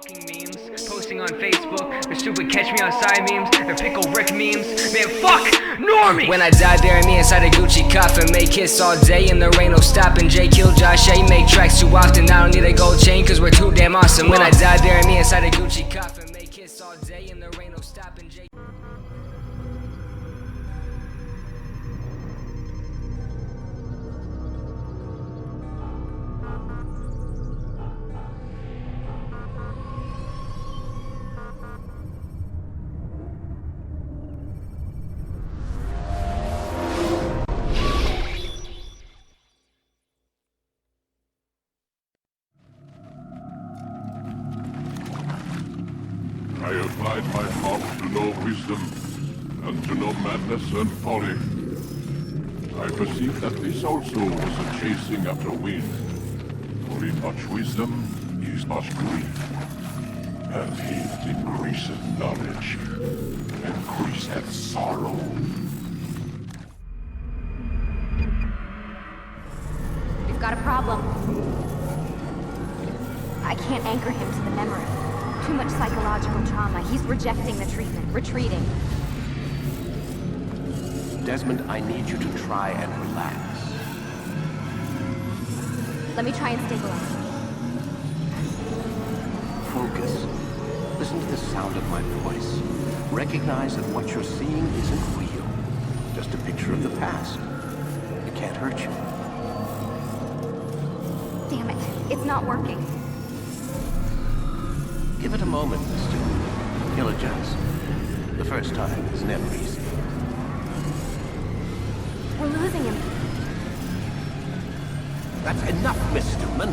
fucking memes, posting on Facebook, their stupid Catch Me Outside memes, their Pickle Rick memes. Man, fuck Normie! When I die, bury me inside a Gucci coffin. Make hits all day and there ain't no stopping. Jay kill Josh A, make tracks too often. I don't need a gold chain cause we're too damn awesome. When I die, bury me inside a Gucci coffin. Make hits all day and there ain't no stopping. Jay I applied my thought to know wisdom, and to know madness and folly. I perceived that this also was a chasing after wind. For in much wisdom is much grief, and he increaseth knowledge, increaseth sorrow. We've got a problem. I can't anchor him to the memory. Too much psychological trauma. He's rejecting the treatment, retreating. Desmond, I need you to try and relax. Let me try and stabilize. Focus. Listen to the sound of my voice. Recognize that what you're seeing isn't real. Just a picture of the past. It can't hurt you. Damn it, it's not working. Give it a moment, mister. He'll adjust. The first time is never easy. We're losing him. That's enough, Mr. Man.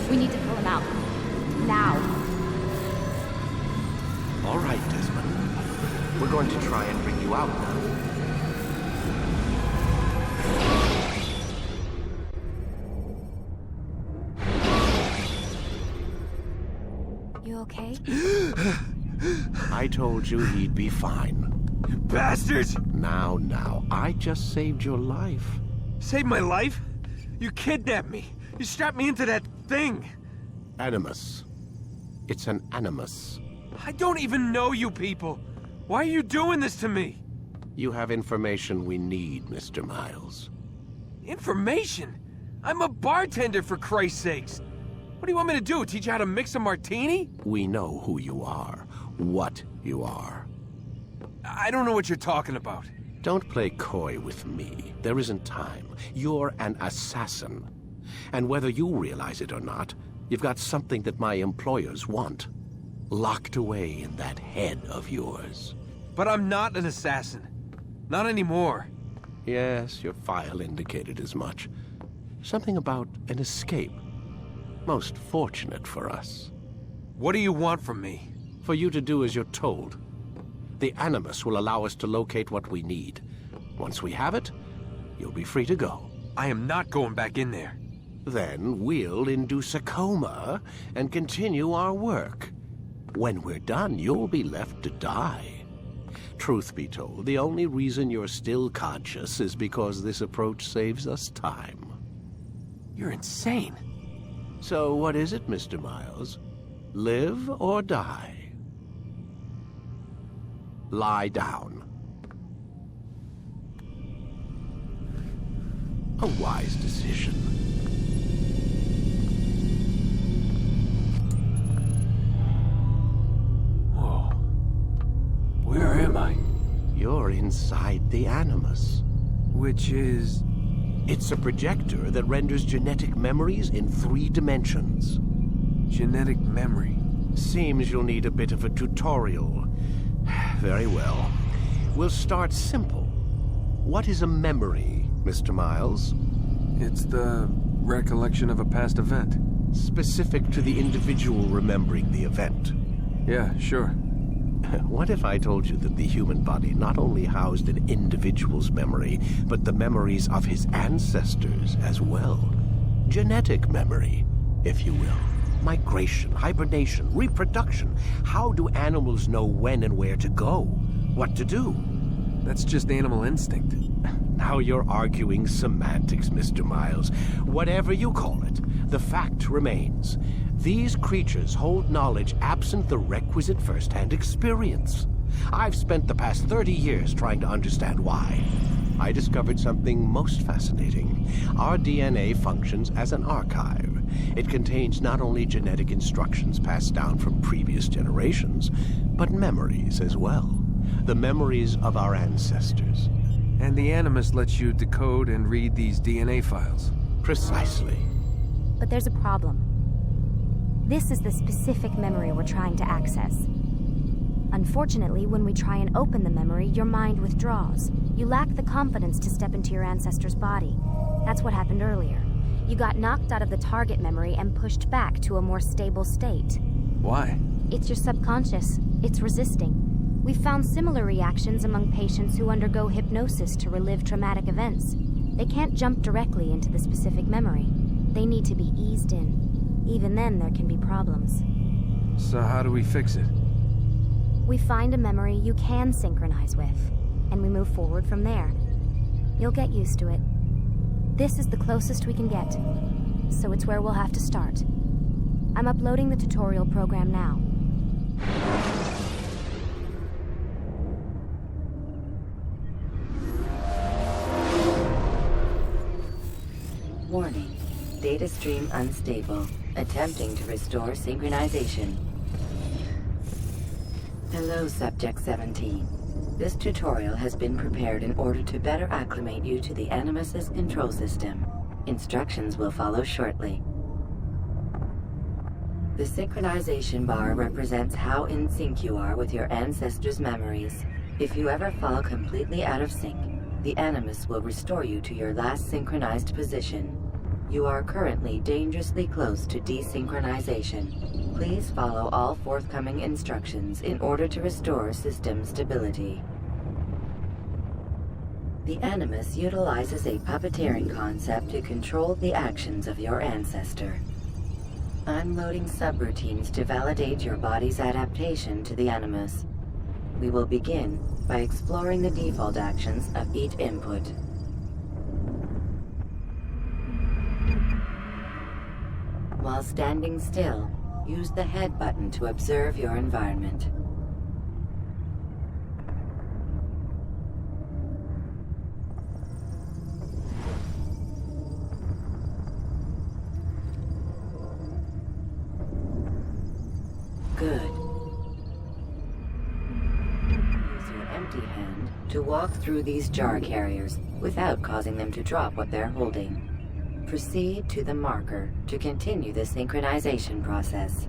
We need to pull him out. Now. All right, Desmond. We're going to try and bring you out now. You okay? I told you he'd be fine. Bastards! Now, I just saved your life. Saved my life? You kidnapped me. You strapped me into that thing. Animus. It's an animus. I don't even know you people. Why are you doing this to me? You have information we need, Mr. Miles. Information? I'm a bartender, for Christ's sakes. What do you want me to do? Teach you how to mix a martini? We know who you are, what you are. I don't know what you're talking about. Don't play coy with me. There isn't time. You're an assassin. And whether you realize it or not, you've got something that my employers want. Locked away in that head of yours. But I'm not an assassin. Not anymore. Yes, your file indicated as much. Something about an escape. Most fortunate for us. What do you want from me? For you to do as you're told. The Animus will allow us to locate what we need. Once we have it, you'll be free to go. I am not going back in there. Then we'll induce a coma and continue our work. When we're done, you'll be left to die. Truth be told, the only reason you're still conscious is because this approach saves us time. You're insane. So what is it, Mr. Miles? Live or die? Lie down. A wise decision. Whoa. Where am I? You're inside the Animus. Which is... It's a projector that renders genetic memories in 3 dimensions. genetic memory. Seems you'll need a bit of a tutorial. Very well. We'll start simple. What is a memory, Mr. Miles? It's the recollection of a past event. Specific to the individual remembering the event. Yeah, sure. What if I told you that the human body not only housed an individual's memory, but the memories of his ancestors as well? Genetic memory, if you will. Migration, hibernation, reproduction. How do animals know when and where to go? What to do? That's just animal instinct. Now you're arguing semantics, Mr. Miles. Whatever you call it, the fact remains. These creatures hold knowledge absent the requisite first-hand experience. I've spent the past 30 years trying to understand why. I discovered something most fascinating. Our DNA functions as an archive. It contains not only genetic instructions passed down from previous generations, but memories as well. The memories of our ancestors. And the Animus lets you decode and read these DNA files. Precisely. But there's a problem. This is the specific memory we're trying to access. Unfortunately, when we try and open the memory, your mind withdraws. You lack the confidence to step into your ancestor's body. That's what happened earlier. You got knocked out of the target memory and pushed back to a more stable state. Why? It's your subconscious. It's resisting. We've found similar reactions among patients who undergo hypnosis to relive traumatic events. They can't jump directly into the specific memory. They need to be eased in. Even then, there can be problems. So how do we fix it? We find a memory you can synchronize with, and we move forward from there. You'll get used to it. This is the closest we can get, so it's where we'll have to start. I'm uploading the tutorial program now. Warning. Data stream unstable. Attempting to restore synchronization. Hello, Subject 17. This tutorial has been prepared in order to better acclimate you to the Animus's control system. Instructions will follow shortly. The synchronization bar represents how in sync you are with your ancestors' memories. If you ever fall completely out of sync, the Animus will restore you to your last synchronized position. You are currently dangerously close to desynchronization. Please follow all forthcoming instructions in order to restore system stability. The Animus utilizes a puppeteering concept to control the actions of your ancestor. I'm loading subroutines to validate your body's adaptation to the Animus. We will begin by exploring the default actions of each input. While standing still, use the head button to observe your environment. Good. Use your empty hand to walk through these jar carriers without causing them to drop what they're holding. Proceed to the marker to continue the synchronization process.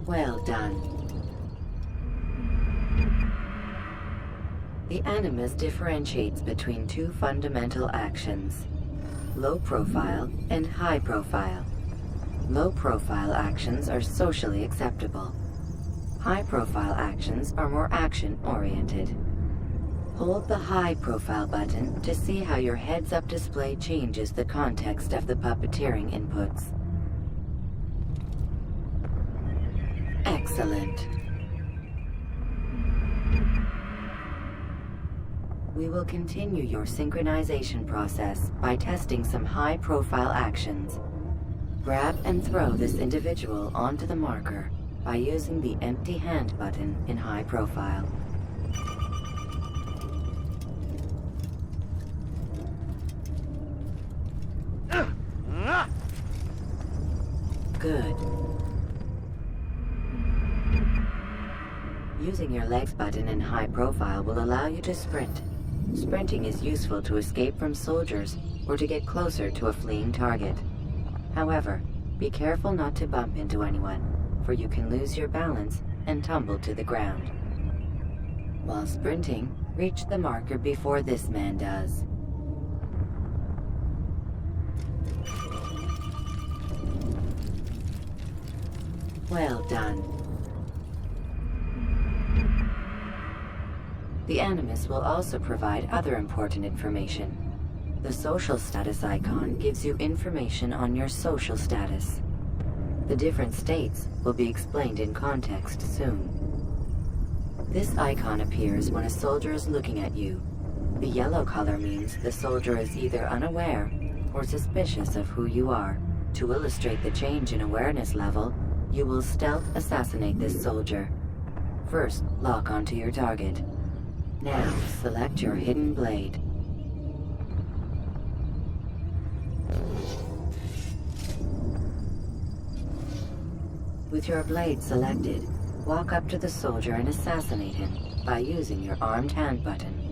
Well done. The Animus differentiates between two fundamental actions: low profile and high profile. Low profile actions are socially acceptable. High profile actions are more action-oriented. Hold the high profile button to see how your heads-up display changes the context of the puppeteering inputs. Excellent. We will continue your synchronization process by testing some high-profile actions. Grab and throw this individual onto the marker by using the empty hand button in high profile. Good. Using your legs button in high profile will allow you to sprint. Sprinting is useful to escape from soldiers or to get closer to a fleeing target. However, be careful not to bump into anyone, for you can lose your balance and tumble to the ground. While sprinting, reach the marker before this man does. Well done. The Animus will also provide other important information. The social status icon gives you information on your social status. The different states will be explained in context soon. This icon appears when a soldier is looking at you. The yellow color means the soldier is either unaware or suspicious of who you are. To illustrate the change in awareness level, you will stealth assassinate this soldier. First, lock onto your target. Now, select your hidden blade. With your blade selected, walk up to the soldier and assassinate him by using your armed hand button.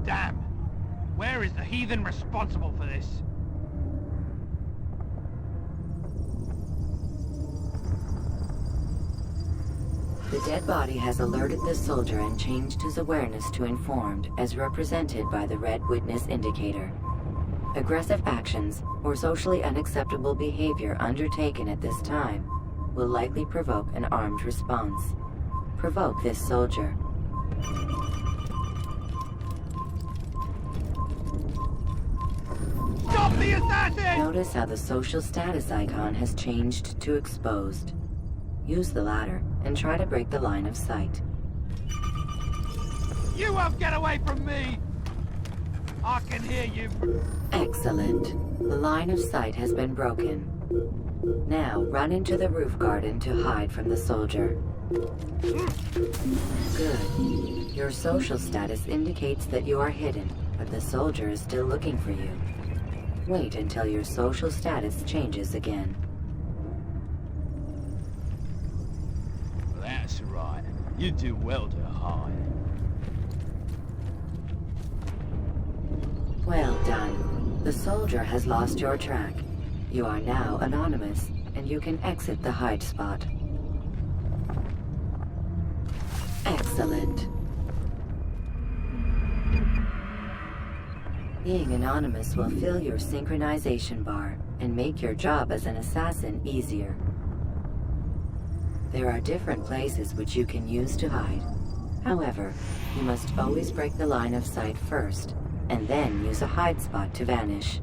Damn! Where is the heathen responsible for this? The dead body has alerted the soldier and changed his awareness to informed, as represented by the red witness indicator. Aggressive actions or socially unacceptable behavior undertaken at this time will likely provoke an armed response. Provoke this soldier. Stop the assassin! Notice how the social status icon has changed to exposed. Use the ladder and try to break the line of sight. You won't get away from me! I can hear you. Excellent. The line of sight has been broken. Now run into the roof garden to hide from the soldier. Good. Your social status indicates that you are hidden, but the soldier is still looking for you. Wait until your social status changes again. That's right. You do well to hide. Well done. The soldier has lost your track. You are now anonymous, and you can exit the hide spot. Excellent. Being anonymous will fill your synchronization bar and make your job as an assassin easier. There are different places which you can use to hide. However, you must always break the line of sight first, and then use a hide spot to vanish.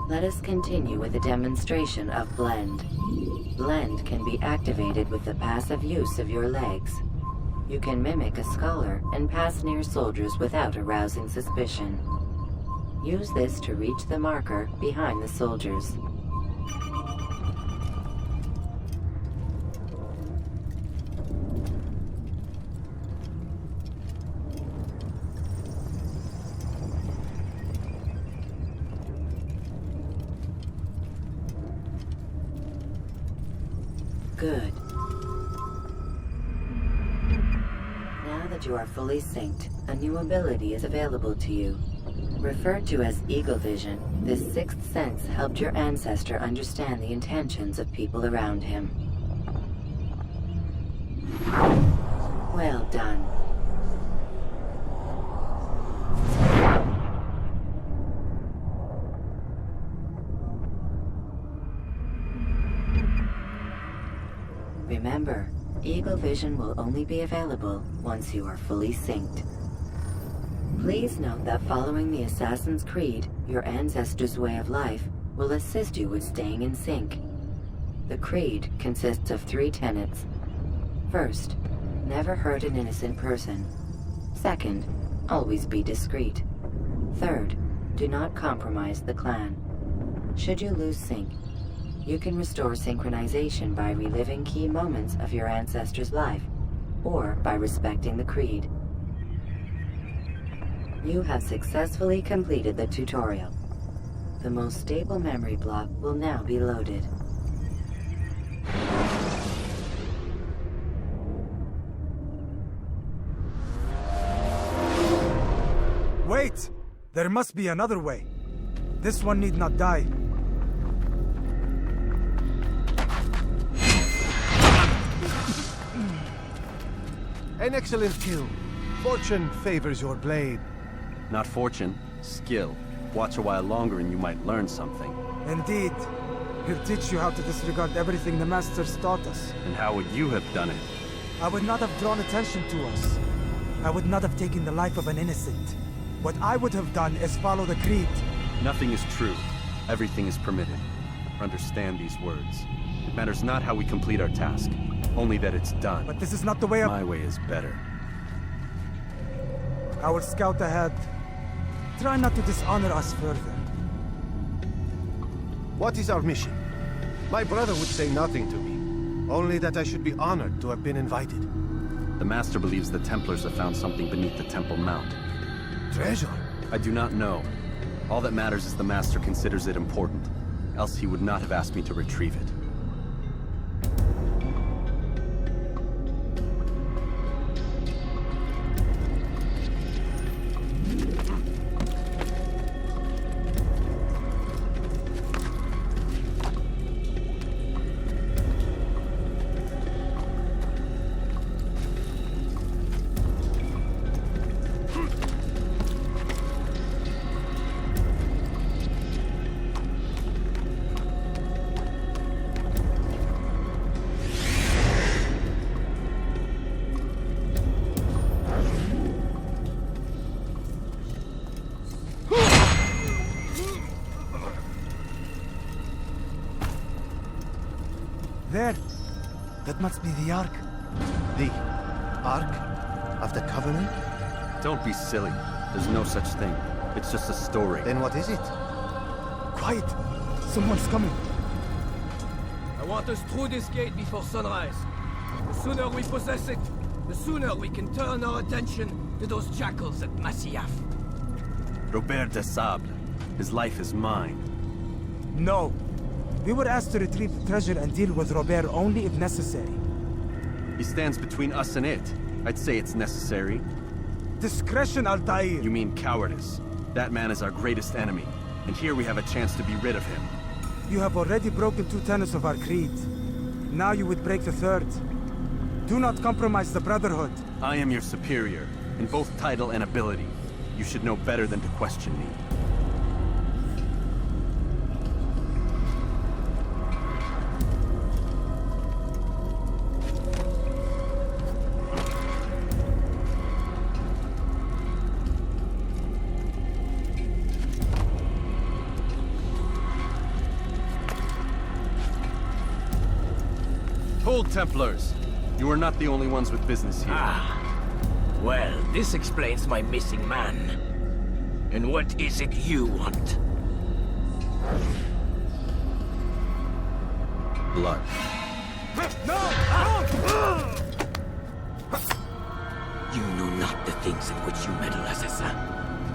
Let us continue with a demonstration of Blend. Blend can be activated with the passive use of your legs. You can mimic a scholar and pass near soldiers without arousing suspicion. Use this to reach the marker behind the soldiers. Good. Now the that you are fully synced, a new ability is available to you. Referred to as Eagle Vision, this sixth sense helped your ancestor understand the intentions of people around him. Well done. Remember, Eagle Vision will only be available once you are fully synced. Please note that following the Assassin's Creed, your ancestors' way of life will assist you with staying in sync. The Creed consists of 3 tenets. First, never hurt an innocent person. Second, always be discreet. Third, do not compromise the clan. Should you lose sync, you can restore synchronization by reliving key moments of your ancestor's life, or by respecting the Creed. You have successfully completed the tutorial. The most stable memory block will now be loaded. Wait! There must be another way. This one need not die. An excellent kill. Fortune favors your blade. Not fortune, skill. Watch a while longer and you might learn something. Indeed. He'll teach you how to disregard everything the Masters taught us. And how would you have done it? I would not have drawn attention to us. I would not have taken the life of an innocent. What I would have done is follow the Creed. Nothing is true. Everything is permitted. Understand these words. It matters not how we complete our task, only that it's done. But this is not the way of... My way is better. I will scout ahead. Try not to dishonor us further. What is our mission? My brother would say nothing to me. Only that I should be honored to have been invited. The Master believes the Templars have found something beneath the Temple Mount. Treasure? I do not know. All that matters is the Master considers it important. Else he would not have asked me to retrieve it. There! That must be the Ark. The Ark of the Covenant? Don't be silly. There's no such thing. It's just a story. Then what is it? Quiet! Someone's coming. I want us through this gate before sunrise. The sooner we possess it, the sooner we can turn our attention to those jackals at Masyaf. Robert de Sable. His life is mine. No. We were asked to retrieve the treasure and deal with Robert only if necessary. He stands between us and it. I'd say it's necessary. Discretion, Altair! You mean cowardice. That man is our greatest enemy, and here we have a chance to be rid of him. You have already broken 2 tenets of our creed. Now you would break the 3rd. Do not compromise the Brotherhood. I am your superior, in both title and ability. You should know better than to question me. Hold, Templars! You are not the only ones with business here. Well, this explains my missing man. And what is it you want? Blood. You know not the things in which you meddle, assassin.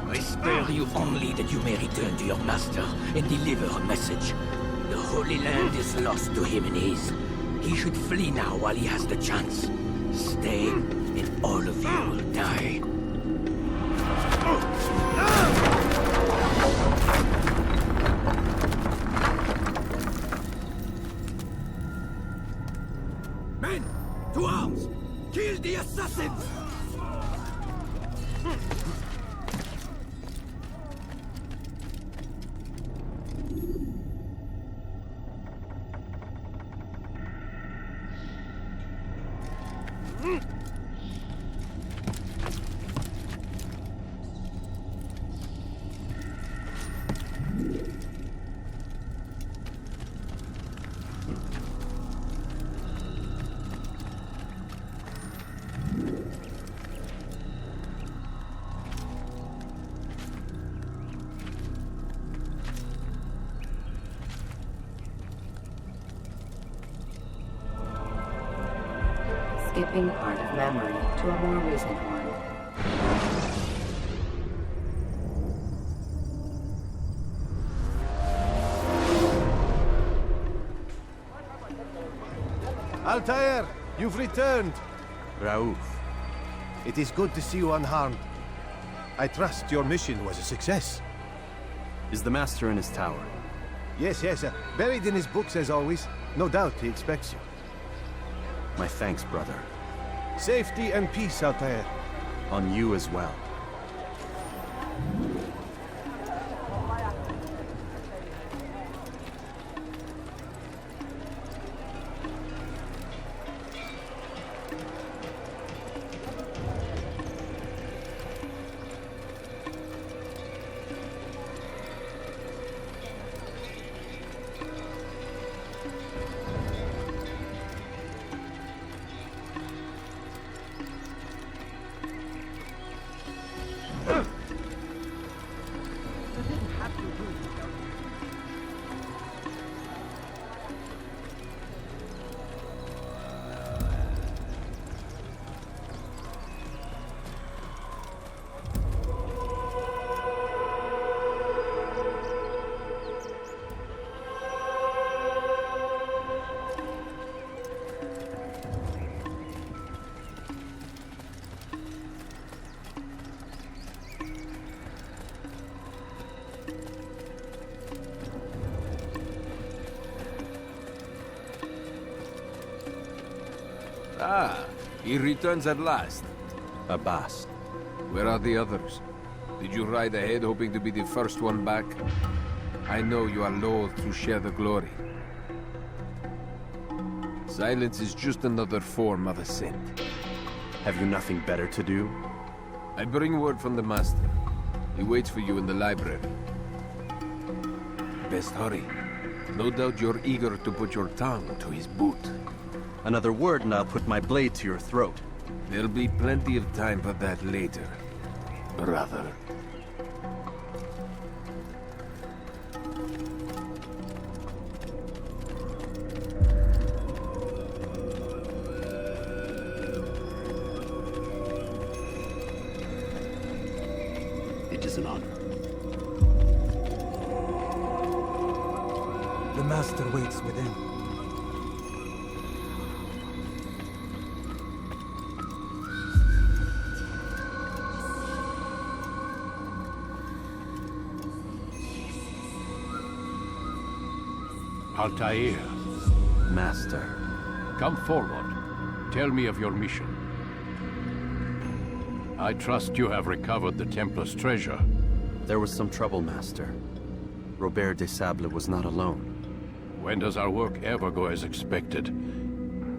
I spare you only that you may return to your master and deliver a message. The Holy Land is lost to him and his. He should flee now while he has the chance. Stay, and all of you will die. Men, to arms! Kill the assassins! Skipping part of memory to a more recent one. Altair, you've returned. Raouf. It is good to see you unharmed. I trust your mission was a success. Is the Master in his tower? Yes, buried in his books as always. No doubt he expects you. My thanks, brother. Safety and peace, Altair. On you as well. Ah, he returns at last. Abbas. Where are the others? Did you ride ahead hoping to be the first one back? I know you are loath to share the glory. Silence is just another form of assent. Have you nothing better to do? I bring word from the Master. He waits for you in the library. Best hurry. No doubt you're eager to put your tongue to his boot. Another word and I'll put my blade to your throat. There'll be plenty of time for that later, brother. It is an honor. The Master waits within. Altair, Master. come forward. Tell me of your mission. I trust you have recovered the Templar's treasure. There was some trouble, Master. Robert de Sable was not alone. When does our work ever go as expected?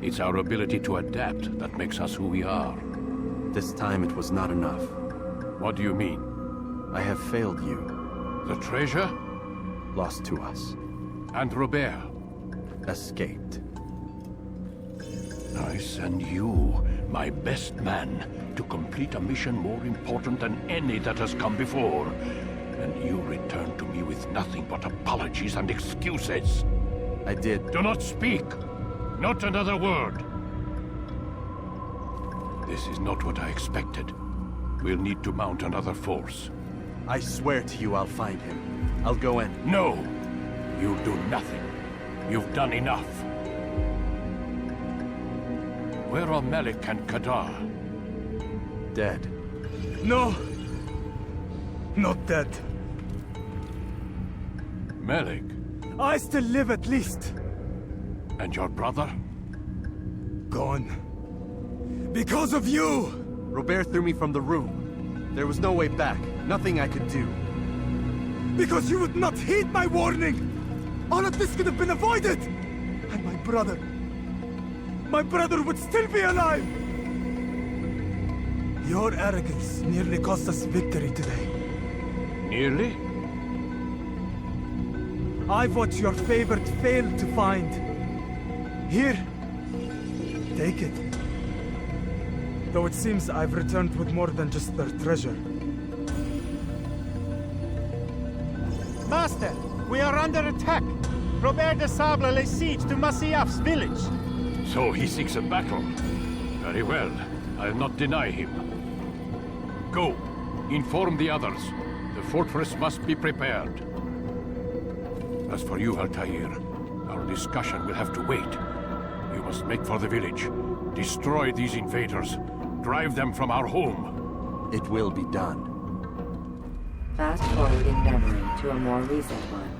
It's our ability to adapt that makes us who we are. This time it was not enough. What do you mean? I have failed you. The treasure? Lost to us. And Robert? Escaped. I send you, my best man, to complete a mission more important than any that has come before. And you return to me with nothing but apologies and excuses. I did. Do not speak! Not another word! This is not what I expected. We'll need to mount another force. I swear to you I'll find him. I'll go in. No! You do nothing. You've done enough. Where are Malik and Kadar? Dead. No! Not dead. Malik? I still live at least. And your brother? Gone. Because of you! Robert threw me from the room. There was no way back. Nothing I could do. Because you would not heed my warning! All of this could have been avoided! And my brother... my brother would still be alive! Your arrogance nearly cost us victory today. Nearly? I've what your favorite failed to find. Here. Take it. Though it seems I've returned with more than just their treasure. Master, we are under attack. Robert de Sable lays siege to Masyaf's village. So he seeks a battle. Very well. I'll not deny him. Go. Inform the others. The fortress must be prepared. As for you, Altair, our discussion will have to wait. We must make for the village. Destroy these invaders. Drive them from our home. It will be done. Fast-forwarding memory to a more recent one.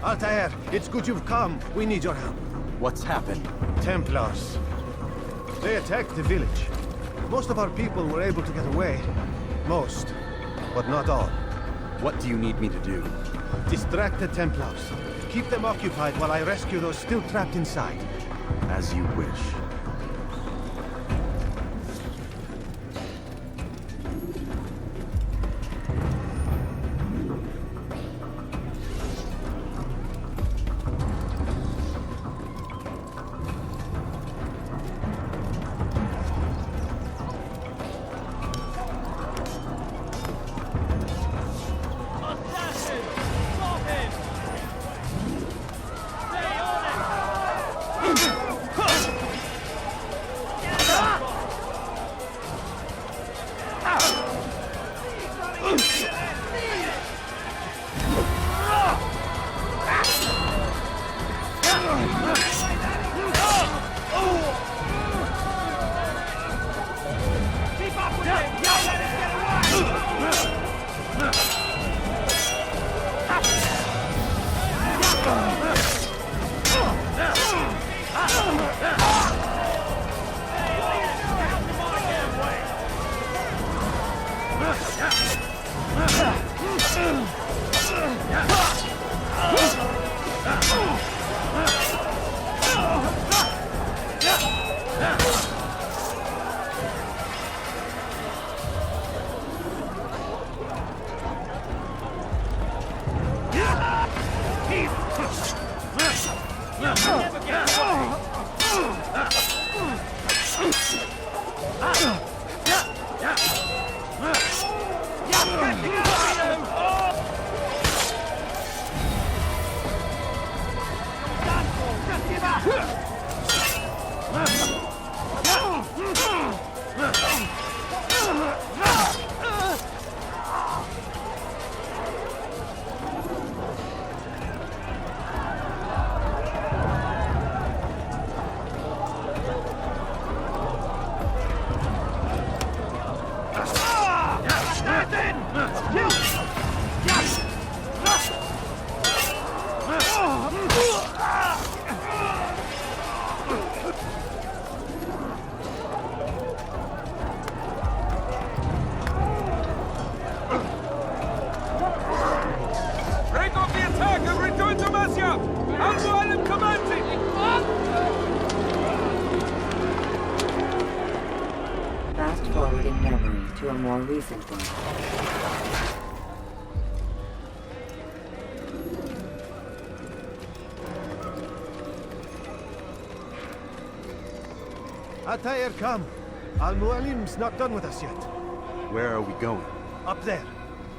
Altair, it's good you've come. We need your help. What's happened? Templars. They attacked the village. Most of our people were able to get away. Most, but not all. What do you need me to do? Distract the Templars. Keep them occupied while I rescue those still trapped inside. As you wish. Fast-forwarding memory to a more recent one. Altair, come. Al-Mualim's not done with us yet. Where are we going? Up there.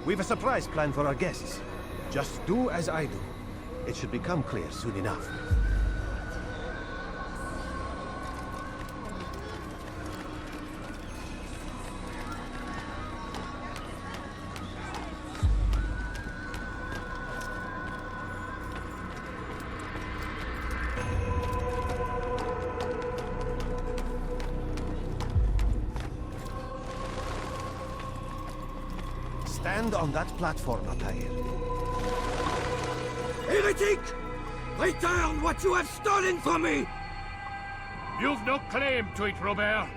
We've a surprise plan for our guests. Just do as I do. It should become clear soon enough. Stand on that platform, Altair. Heretic! Return what you have stolen from me! You've no claim to it, Robert.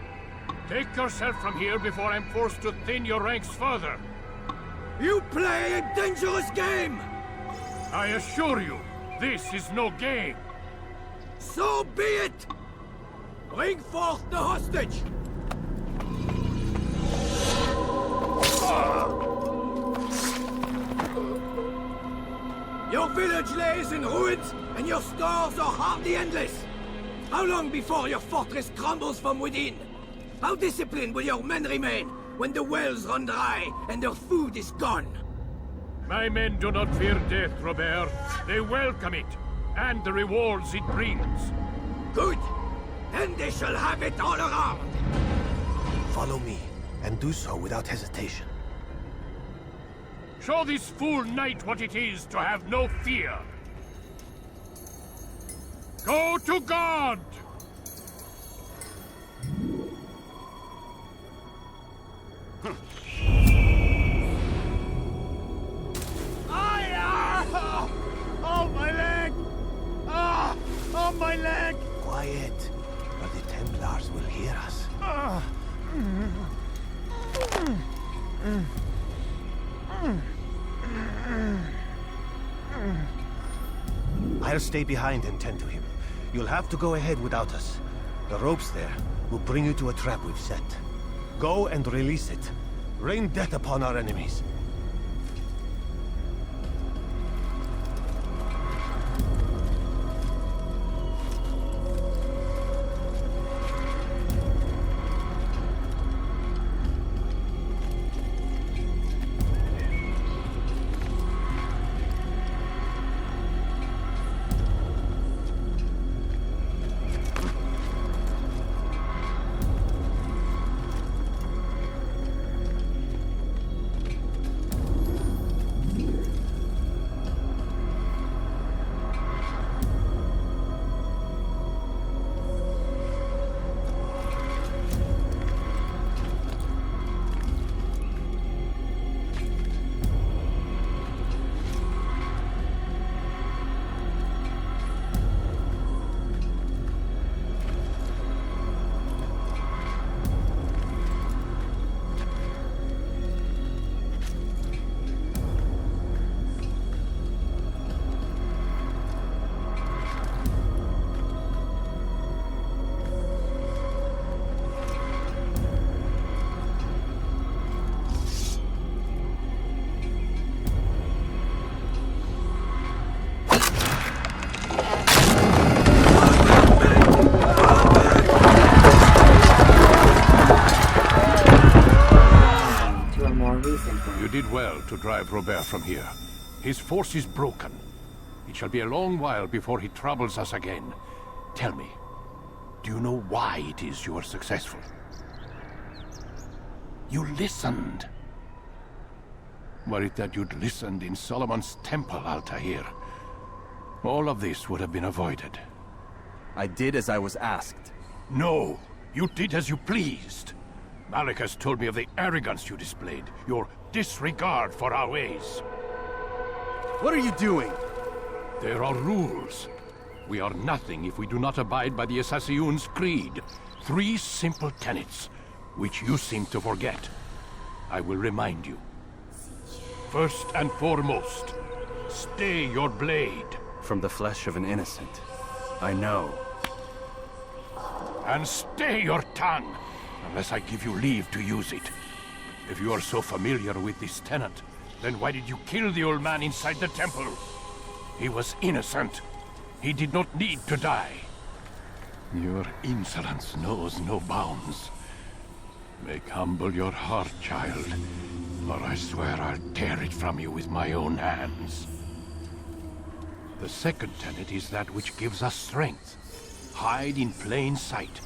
Take yourself from here before I'm forced to thin your ranks further. You play a dangerous game! I assure you, this is no game. So be it! Bring forth the hostage! Your village lays in ruins, and your stores are hardly endless. How long before your fortress crumbles from within? How disciplined will your men remain when the wells run dry and their food is gone? My men do not fear death, Robert. They welcome it, and the rewards it brings. Good. Then they shall have it all around. Follow me, and do so without hesitation. Show this fool knight what it is to have no fear. Go to God! Oh, my leg! Ah! Oh, my leg! Quiet, or the Templars will hear us. I'll stay behind and tend to him. You'll have to go ahead without us. The ropes there will bring you to a trap we've set. Go and release it. Rain death upon our enemies. To drive Robert from here. His force is broken. It shall be a long while before he troubles us again. Tell me, do you know why it is you are successful? You listened. Were it that you'd listened in Solomon's temple, Altair, all of this would have been avoided. I did as I was asked. No, you did as you pleased. Malik has told me of the arrogance you displayed, your disregard for our ways. What are you doing? There are rules. We are nothing if we do not abide by the Assassin's creed. 3 simple tenets, which you seem to forget. I will remind you. First and foremost, stay your blade. From the flesh of an innocent. I know. And stay your tongue, unless I give you leave to use it. If you are so familiar with this tenet, then why did you kill the old man inside the temple? He was innocent. He did not need to die. Your insolence knows no bounds. Make humble your heart, child, or I swear I'll tear it from you with my own hands. The second tenet is that which gives us strength. Hide in plain sight.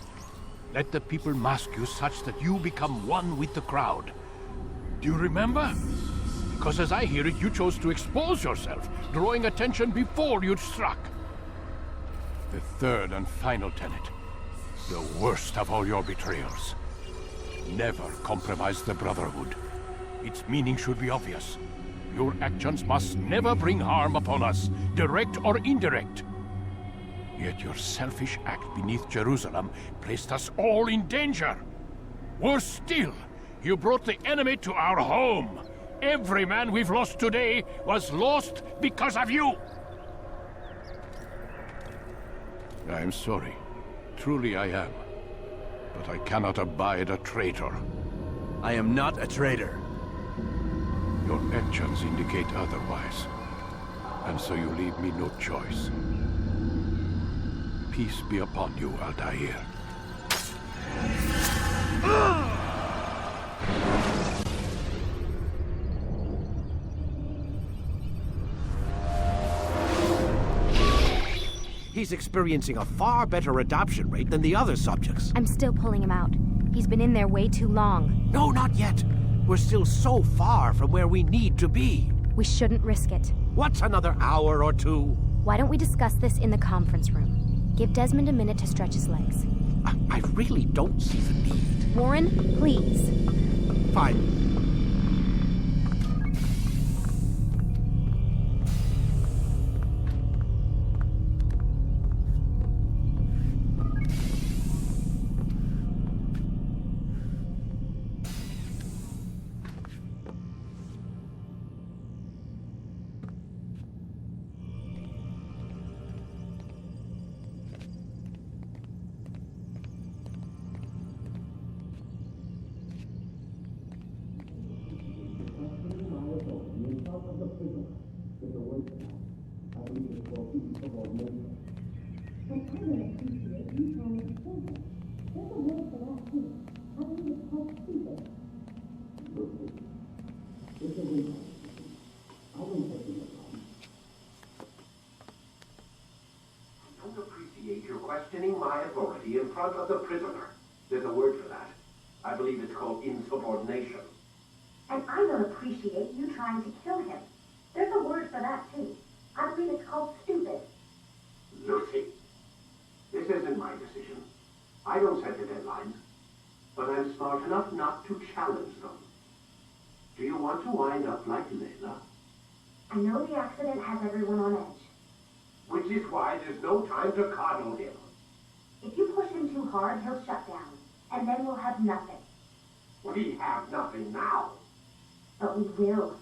Let the people mask you such that you become one with the crowd. Do you remember? Because as I hear it, you chose to expose yourself, drawing attention before you'd struck. The third and final tenet, the worst of all your betrayals. Never compromise the Brotherhood. its meaning should be obvious. Your actions must never bring harm upon us, direct or indirect. Yet your selfish act beneath Jerusalem placed us all in danger. Worse still, you brought the enemy to our home. Every man we've lost today was lost because of you. I'm sorry. Truly I am. But I cannot abide a traitor. I am not a traitor. Your actions indicate otherwise. And so you leave me no choice. Peace be upon you, Altair. He's experiencing a far better adoption rate than the other subjects. I'm still pulling him out. He's been in there way too long. No, not yet. We're still so far from where we need to be. We shouldn't risk it. What's another hour or two? Why don't we discuss this in the conference room? Give Desmond a minute to stretch his legs. I really don't see the need. Warren, please. Fine. Questioning my authority in front of the prisoner. There's a word for that. I believe it's called insubordination. And I don't appreciate you trying to kill him. There's a word for that, too. I believe it's called stupid. Lucy, this isn't my decision. I don't set the deadlines. But I'm smart enough not to challenge them. Do you want to wind up like Layla? I know the accident has everyone on edge. Which is why there's no time to coddle him. If you push him too hard, he'll shut down. And then we'll have nothing. We have nothing now. But we will.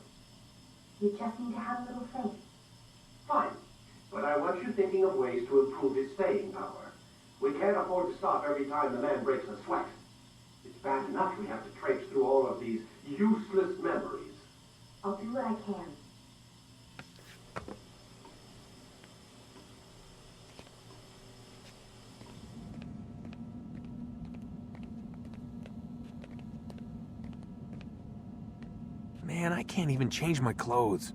You just need to have a little faith. Fine. But I want you thinking of ways to improve his staying power. We can't afford to stop every time the man breaks a sweat. It's bad enough we have to traipse through all of these useless memories. I'll do what I can. Man, I can't even change my clothes.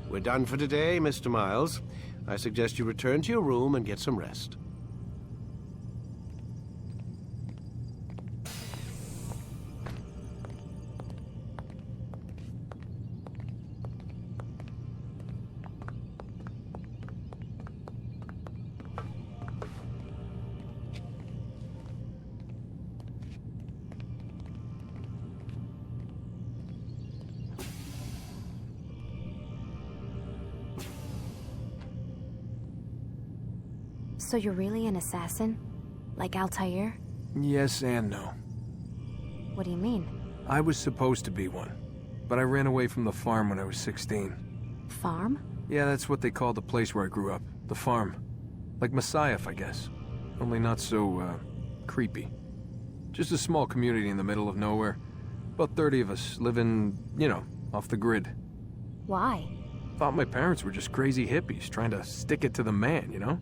We're done for today, Mr. Miles. I suggest you return to your room and get some rest. So you're really an assassin? Like Altair? Yes and no. What do you mean? I was supposed to be one, but I ran away from the farm when I was 16. Farm? Yeah, that's what they called the place where I grew up. The farm. Like Messiah, I guess. only not so, creepy. Just a small community in the middle of nowhere. About 30 of us living, you know, off the grid. Why? Thought my parents were just crazy hippies trying to stick it to the man, you know?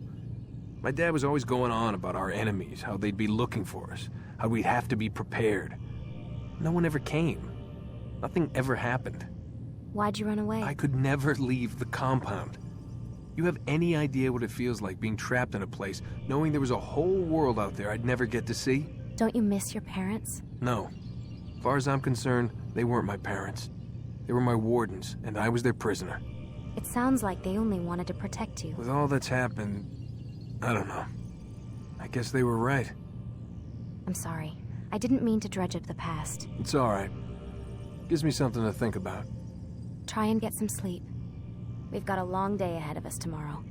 My dad was always going on about our enemies, how they'd be looking for us, how we'd have to be prepared. No one ever came. Nothing ever happened. Why'd you run away? I could never leave the compound. You have any idea what it feels like being trapped in a place, knowing there was a whole world out there I'd never get to see? Don't you miss your parents? No. As far as I'm concerned, they weren't my parents. They were my wardens, and I was their prisoner. It sounds like they only wanted to protect you. With all that's happened, I don't know. I guess they were right. I'm sorry. I didn't mean to dredge up the past. It's all right. Gives me something to think about. Try and get some sleep. We've got a long day ahead of us tomorrow.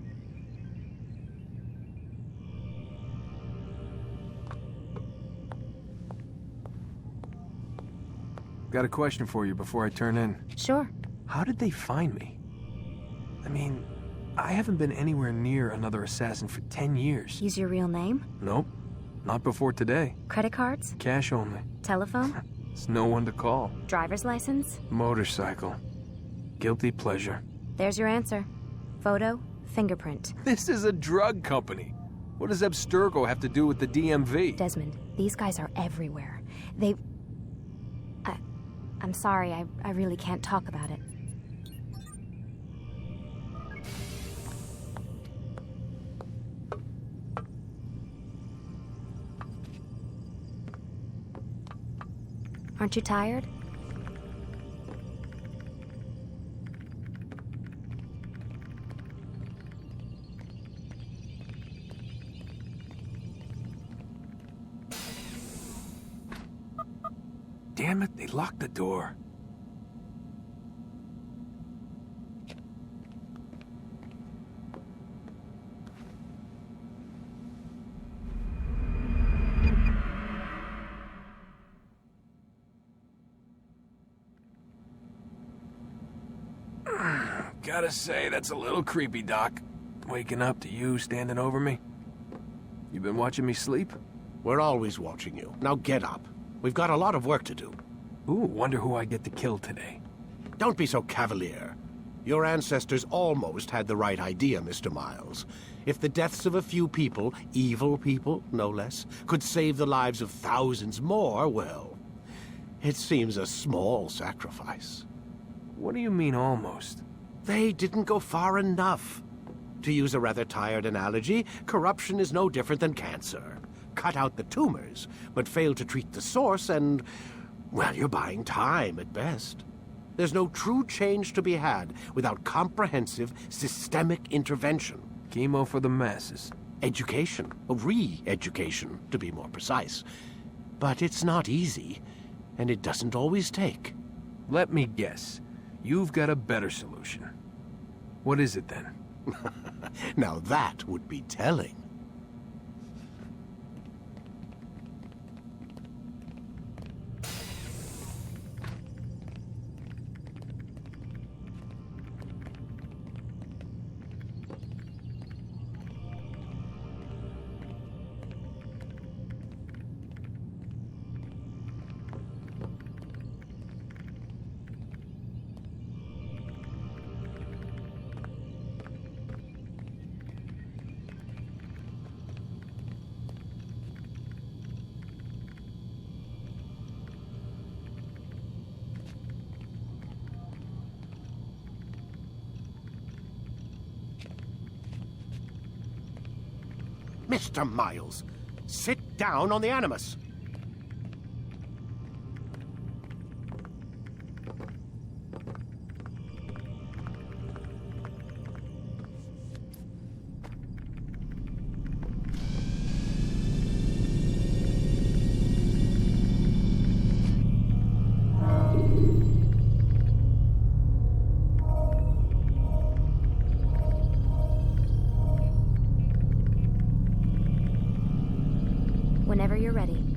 Got a question for you before I turn in. Sure. How did they find me? I mean, I haven't been anywhere near another assassin for 10 years. Use your real name? Nope. Not before today. Credit cards? Cash only. Telephone? There's no one to call. Driver's license? Motorcycle. Guilty pleasure. There's your answer. Photo, fingerprint. This is a drug company. What does Abstergo have to do with the DMV? Desmond, these guys are everywhere. I'm sorry, I really can't talk about it. Aren't you tired? Damn it, they locked the door. Gotta say, that's a little creepy, Doc. Waking up to you standing over me. You been watching me sleep? We're always watching you. Now get up. We've got a lot of work to do. Ooh, wonder who I get to kill today. Don't be so cavalier. Your ancestors almost had the right idea, Mr. Miles. If the deaths of a few people, evil people, no less, could save the lives of thousands more, well, it seems a small sacrifice. What do you mean, almost? They didn't go far enough. To use a rather tired analogy, corruption is no different than cancer. Cut out the tumors, but fail to treat the source and, well, you're buying time at best. There's no true change to be had without comprehensive, systemic intervention. Chemo for the masses. Education, re-education, to be more precise. But it's not easy, and it doesn't always take. Let me guess. You've got a better solution. What is it, then? Now that would be telling. Mr. Miles, sit down on the Animus. Whenever you're ready.